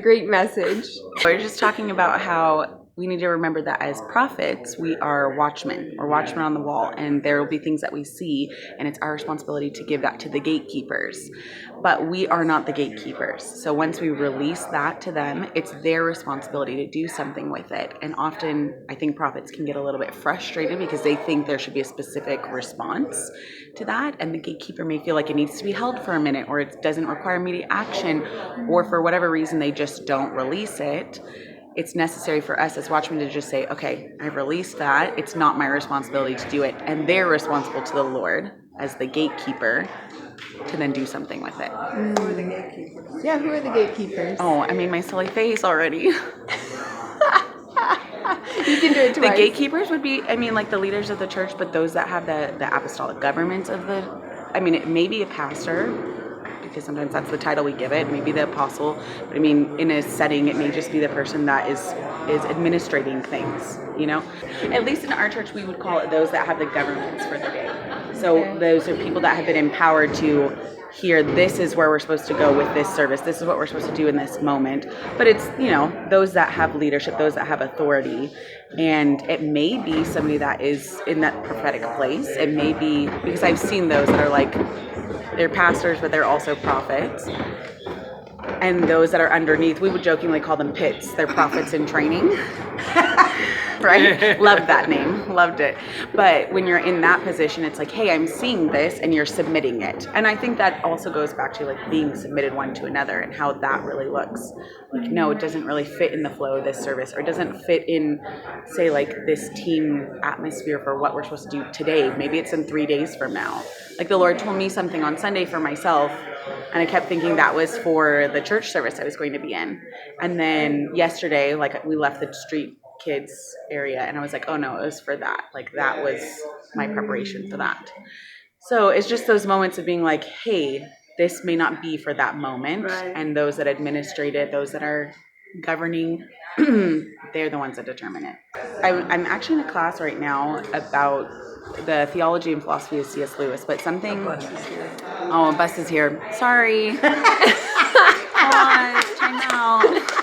Great message. We're just talking about how we need to remember that as prophets, we are watchmen. We're watchmen on the wall, and there will be things that we see, and it's our responsibility to give that to the gatekeepers. But we are not the gatekeepers. So once we release that to them, it's their responsibility to do something with it. And often, I think prophets can get a little bit frustrated because they think there should be a specific response to that, and the gatekeeper may feel like it needs to be held for a minute, or it doesn't require immediate action, or for whatever reason they just don't release it. It's necessary for us as watchmen to just say, okay, I've released that. It's not my responsibility to do it. And they're responsible to the Lord as the gatekeeper to then do something with it. Who are the gatekeepers? Yeah, who are the gatekeepers? Oh, I mean, my silly face already. You can do it twice. The gatekeepers would be, like the leaders of the church, but those that have the apostolic government of it may be a pastor, because sometimes that's the title we give it, maybe the apostle, but in a setting, it may just be the person that is administrating things, At least in our church, we would call it those that have the governments for the day. So Those are people that have been empowered to hear, this is where we're supposed to go with this service, this is what we're supposed to do in this moment. But it's, those that have leadership, those that have authority. And it may be somebody that is in that prophetic place. It may be, because I've seen those that are like, they're pastors, but they're also prophets. And those that are underneath, we would jokingly call them pits. They're prophets in training. Right? Loved that name. Loved it. But when you're in that position, it's like, hey, I'm seeing this, and you're submitting it. And I think that also goes back to like being submitted one to another and how that really looks. Like, no, it doesn't really fit in the flow of this service, or it doesn't fit in, say, like this team atmosphere for what we're supposed to do today. Maybe it's in 3 days from now. Like the Lord told me something on Sunday for myself, and I kept thinking that was for the church service I was going to be in. And then yesterday, like we left the street kids area, and I was like, oh no, it was for that. Like that was my preparation for that. So it's just those moments of being like, hey, this may not be for that moment. Right. And those that administrate it, those that are governing, they're the ones that determine it. I'm actually in a class right now about the theology and philosophy of C.S. Lewis, but something... Bus is here. Oh, bus is here. Sorry. Pause. Time out.